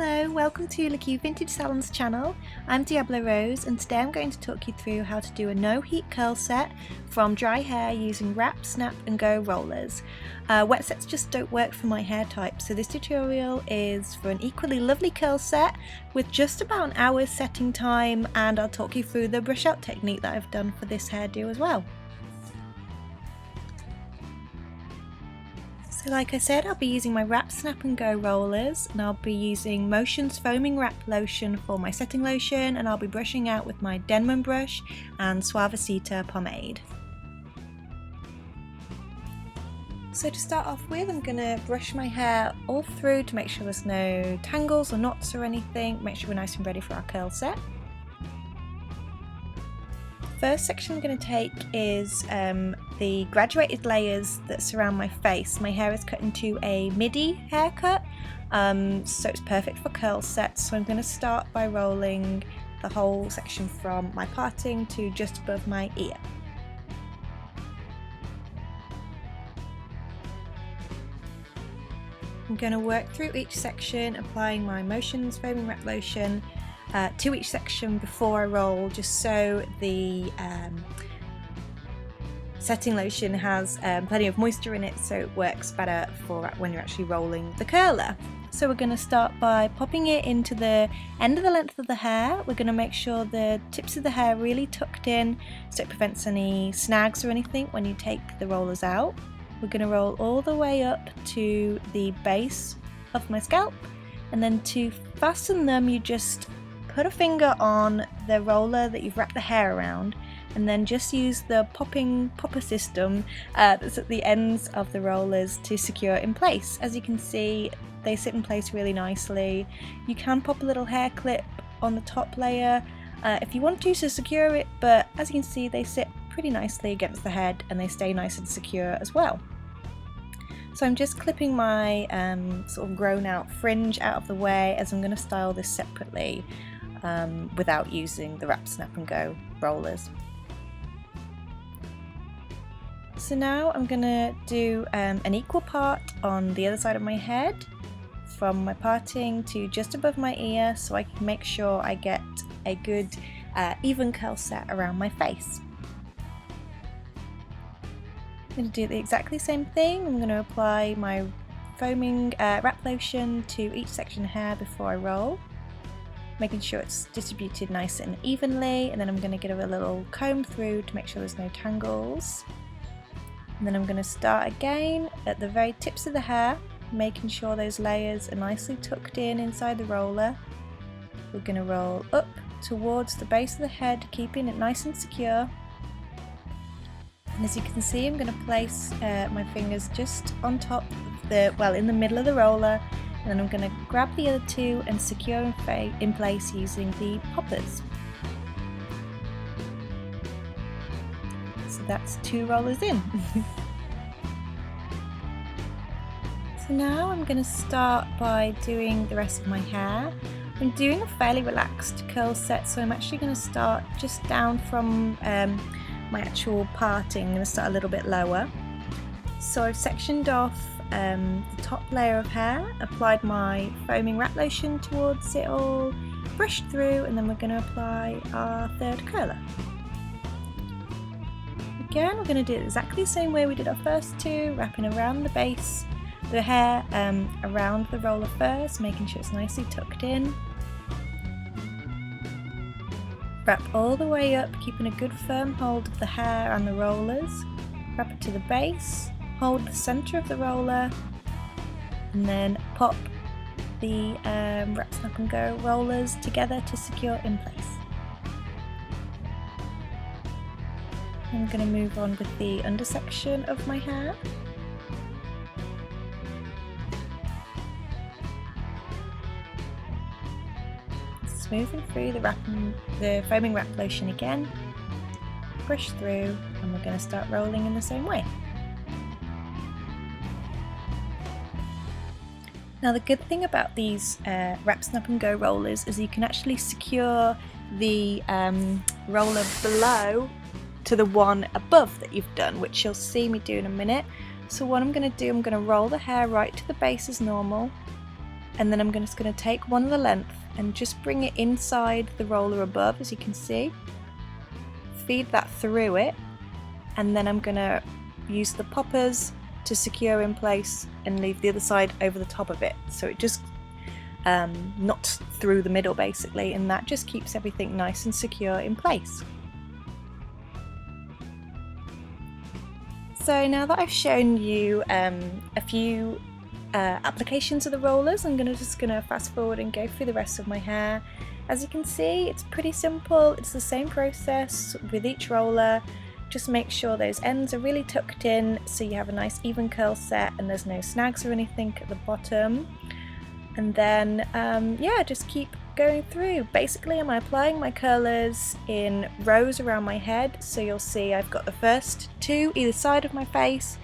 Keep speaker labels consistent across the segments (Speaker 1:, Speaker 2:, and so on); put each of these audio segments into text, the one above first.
Speaker 1: Hello, welcome to Keux Vintage Salon's channel. I'm Diablo Rose and today I'm going to talk you through how to do a no heat curl set from dry hair using wrap, snap and go rollers. Wet sets just don't work for my hair type, so this tutorial is for an equally lovely curl set with just about an hour's setting time, and I'll talk you through the brush out technique that I've done for this hairdo as well. So like I said, I'll be using my wrap, snap and go rollers, and I'll be using Motion's foaming wrap lotion for my setting lotion, and I'll be brushing out with my Denman brush and Suavecita Pomade. So to start off with, I'm going to brush my hair all through to make sure there's no tangles or knots or anything, make sure we're nice and ready for our curl set. First section I'm going to take is the graduated layers that surround my face. My hair is cut into a midi haircut, so it's perfect for curl sets. So I'm going to start by rolling the whole section from my parting to just above my ear. I'm going to work through each section, applying my Motion's foaming wrap lotion to each section before I roll, just so the setting lotion has plenty of moisture in it, so it works better for when you're actually rolling the curler. So we're going to start by popping it into the end of the length of the hair. We're going to make sure the tips of the hair are really tucked in so it prevents any snags or anything when you take the rollers out. We're going to roll all the way up to the base of my scalp, and then to fasten them you just put a finger on the roller that you've wrapped the hair around, and then just use the popper system that's at the ends of the rollers to secure it in place. As you can see, they sit in place really nicely. You can pop a little hair clip on the top layer if you want to secure it, but as you can see they sit pretty nicely against the head and they stay nice and secure as well. So I'm just clipping my sort of grown out fringe out of the way, as I'm going to style this separately without using the wrap, snap and go rollers. So now I'm going to do an equal part on the other side of my head, from my parting to just above my ear, so I can make sure I get a good even curl set around my face. I'm going to do the exactly same thing. I'm going to apply my foaming wrap lotion to each section of hair before I roll, making sure it's distributed nice and evenly, and then I'm going to give it a little comb through to make sure there's no tangles. And then I'm going to start again at the very tips of the hair, making sure those layers are nicely tucked in inside the roller. We're going to roll up towards the base of the head, keeping it nice and secure. And as you can see, I'm going to place my fingers just on top of in the middle of the roller, and then I'm going to grab the other two and secure in place using the poppers. So that's 2 rollers in. So now I'm going to start by doing the rest of my hair. I'm doing a fairly relaxed curl set, so I'm actually going to start just down from my actual parting. I'm going to start a little bit lower. So I've sectioned off the top layer of hair, applied my foaming wrap lotion towards it all, brushed through, and then we're going to apply our third curler. Again, we're going to do it exactly the same way we did our first 2, wrapping around the base, the hair around the roller first, making sure it's nicely tucked in. Wrap all the way up, keeping a good firm hold of the hair and the rollers. Wrap it to the base, hold the centre of the roller, and then pop the wrap, snap and go rollers together to secure in place. I'm going to move on with the undersection of my hair. Moving through the foaming wrap lotion again, brush through, and we're going to start rolling in the same way. Now the good thing about these wrap, snap and go rollers is you can actually secure the roller below to the one above that you've done, which you'll see me do in a minute. So what I'm going to do, I'm going to roll the hair right to the base as normal, and then I'm just going to take one of the length and just bring it inside the roller above, as you can see. Feed that through it, and then I'm going to use the poppers to secure in place and leave the other side over the top of it, so it just not through the middle basically, and that just keeps everything nice and secure in place. So now that I've shown you a few applications of the rollers, I'm just gonna fast forward and go through the rest of my hair. As you can see, it's pretty simple. It's the same process with each roller. Just make sure those ends are really tucked in so you have a nice even curl set and there's no snags or anything at the bottom. And then yeah, just keep going through. Basically, I'm applying my curlers in rows around my head, so you'll see I've got the first two either side of my face,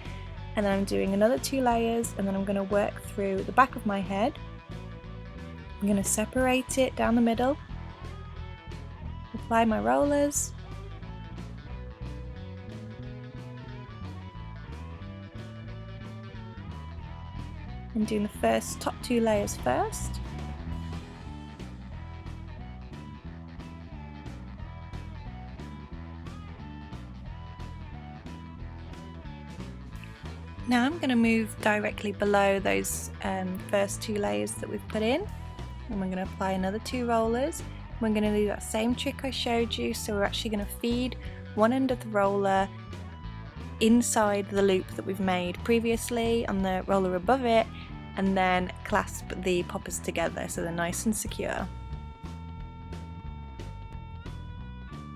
Speaker 1: and then I'm doing another 2 layers, and then I'm going to work through the back of my head. I'm going to separate it down the middle, apply my rollers, and doing the first top 2 layers first. Now I'm going to move directly below those first 2 layers that we've put in, and we're going to apply another 2 rollers. We're going to do that same trick I showed you, so we're actually going to feed one end of the roller inside the loop that we've made previously on the roller above it, and then clasp the poppers together so they're nice and secure.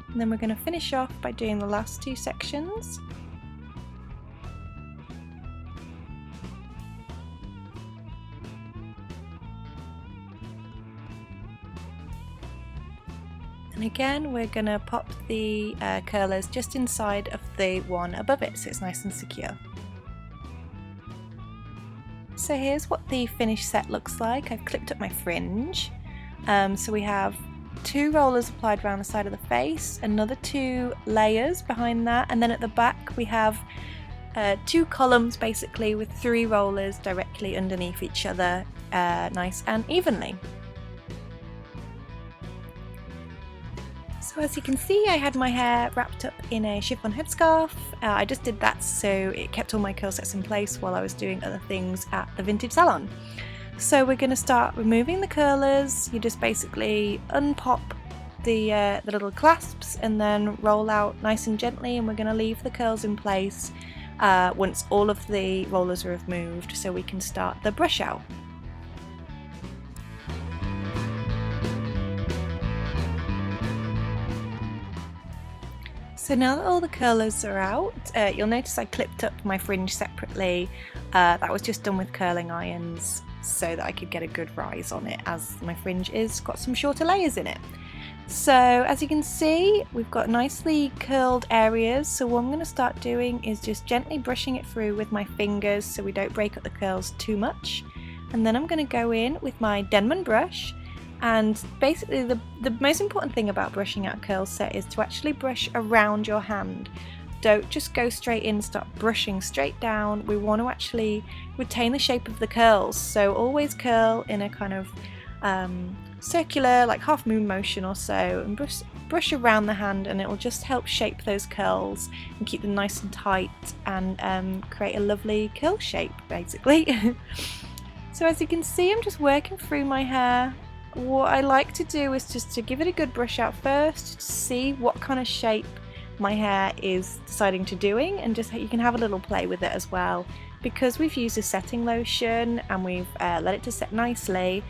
Speaker 1: And then we're going to finish off by doing the last 2 sections. And again, we're going to pop the curlers just inside of the one above it so it's nice and secure. So here's what the finished set looks like. I've clipped up my fringe. So we have 2 rollers applied around the side of the face, another 2 layers behind that, and then at the back we have 2 columns basically with 3 rollers directly underneath each other, nice and evenly. So as you can see, I had my hair wrapped up in a chiffon headscarf. I just did that so it kept all my curl sets in place while I was doing other things at the vintage salon. So we're going to start removing the curlers. You just basically unpop the little clasps and then roll out nice and gently, and we're going to leave the curls in place once all of the rollers are removed so we can start the brush out. So now that all the curlers are out, you'll notice I clipped up my fringe separately. That was just done with curling irons so that I could get a good rise on it, as my fringe is got some shorter layers in it. So as you can see, we've got nicely curled areas, so what I'm going to start doing is just gently brushing it through with my fingers so we don't break up the curls too much. And then I'm going to go in with my Denman brush. And basically the most important thing about brushing out a curl set is to actually brush around your hand. Don't just go straight in and start brushing straight down. We want to actually retain the shape of the curls, so always curl in a kind of circular, like half moon motion or so, and brush around the hand, and it will just help shape those curls and keep them nice and tight and create a lovely curl shape basically. So as you can see, I'm just working through my hair. What I like to do is just to give it a good brush out first to see what kind of shape my hair is deciding to doing, and just you can have a little play with it as well. Because we've used a setting lotion and we've let it to set nicely,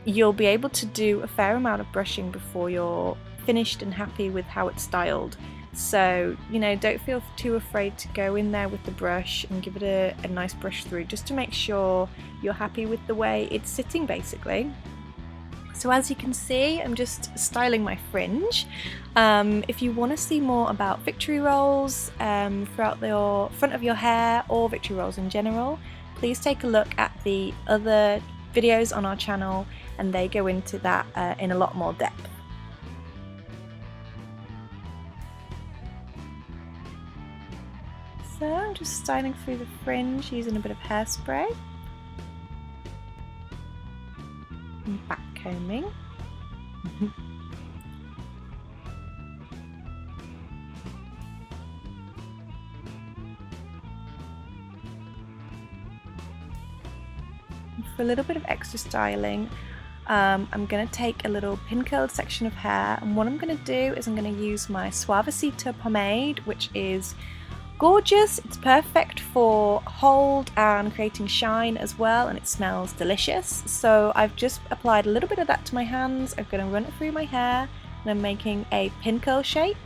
Speaker 1: you'll be able to do a fair amount of brushing before you're finished and happy with how it's styled. So, you know, don't feel too afraid to go in there with the brush and give it a nice brush through, just to make sure you're happy with the way it's sitting basically. So as you can see, I'm just styling my fringe. If you want to see more about victory rolls throughout the front of your hair, or victory rolls in general, please take a look at the other videos on our channel, and they go into that in a lot more depth. So I'm just styling through the fringe using a bit of hairspray. and back combing. For a little bit of extra styling, I'm going to take a little pin curled section of hair, and what I'm going to do is I'm going to use my Suavecita Pomade, which is gorgeous. It's perfect for hold and creating shine as well, and it smells delicious. So I've just applied a little bit of that to my hands. I'm going to run it through my hair, and I'm making a pin curl shape,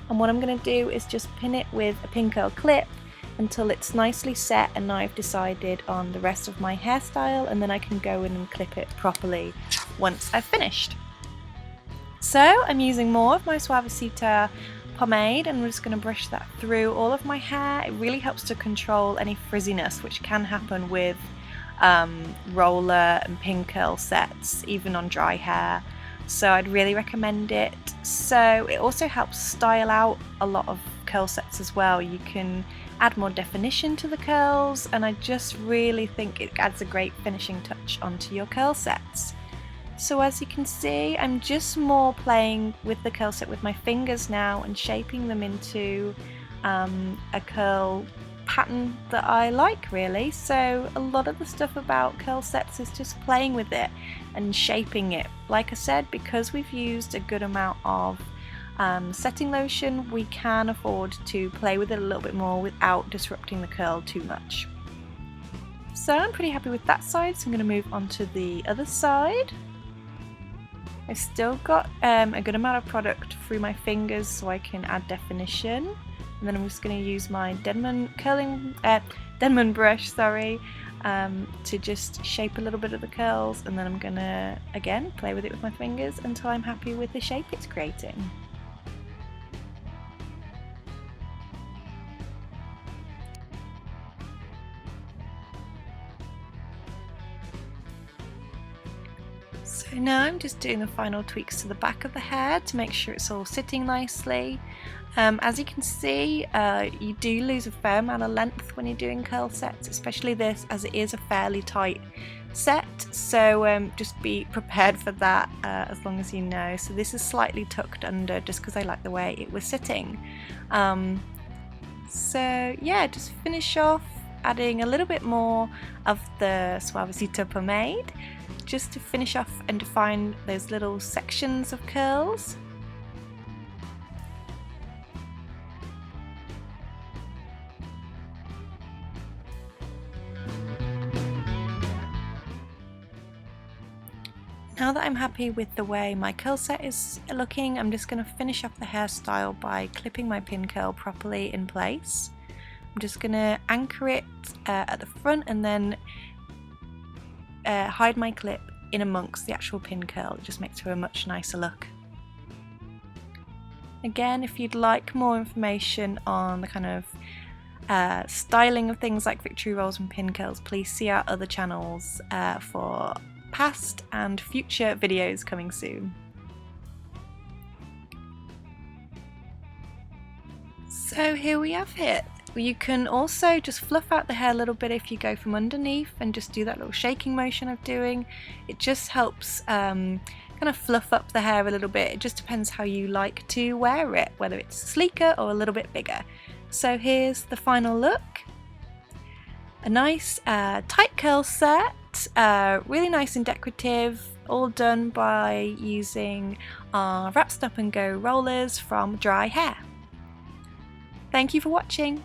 Speaker 1: and what I'm going to do is just pin it with a pin curl clip until it's nicely set, and I've decided on the rest of my hairstyle, and then I can go in and clip it properly once I've finished. So I'm using more of my Suavecita pomade, and I'm just going to brush that through all of my hair. It really helps to control any frizziness which can happen with roller and pin curl sets, even on dry hair. So I'd really recommend it. So it also helps style out a lot of curl sets as well. You can add more definition to the curls, and I just really think it adds a great finishing touch onto your curl sets. So as you can see, I'm just more playing with the curl set with my fingers now and shaping them into a curl pattern that I like, really. So a lot of the stuff about curl sets is just playing with it and shaping it. Like I said, because we've used a good amount of setting lotion, we can afford to play with it a little bit more without disrupting the curl too much. So I'm pretty happy with that side, so I'm going to move on to the other side. I've still got a good amount of product through my fingers so I can add definition, and then I'm just going to use my Denman brush, to just shape a little bit of the curls, and then I'm going to again play with it with my fingers until I'm happy with the shape it's creating. So now I'm just doing the final tweaks to the back of the hair to make sure it's all sitting nicely. As you can see, you do lose a fair amount of length when you're doing curl sets, especially this, as it is a fairly tight set. So just be prepared for that as long as you know. So this is slightly tucked under just because I like the way it was sitting. So yeah, just finish off adding a little bit more of the Suavecita Pomade, just to finish off and define those little sections of curls. Now that I'm happy with the way my curl set is looking, I'm just going to finish off the hairstyle by clipping my pin curl properly in place. I'm just going to anchor it at the front and then hide my clip in amongst the actual pin curl. It just makes for a much nicer look. Again, if you'd like more information on the kind of styling of things like victory rolls and pin curls, please see our other channels for past and future videos coming soon. So here we have it. You can also just fluff out the hair a little bit if you go from underneath and just do that little shaking motion of doing. It just helps kind of fluff up the hair a little bit. It just depends how you like to wear it, whether it's sleeker or a little bit bigger. So here's the final look. A nice tight curl set, really nice and decorative, all done by using our Wrap Stop and Go rollers from dry hair. Thank you for watching.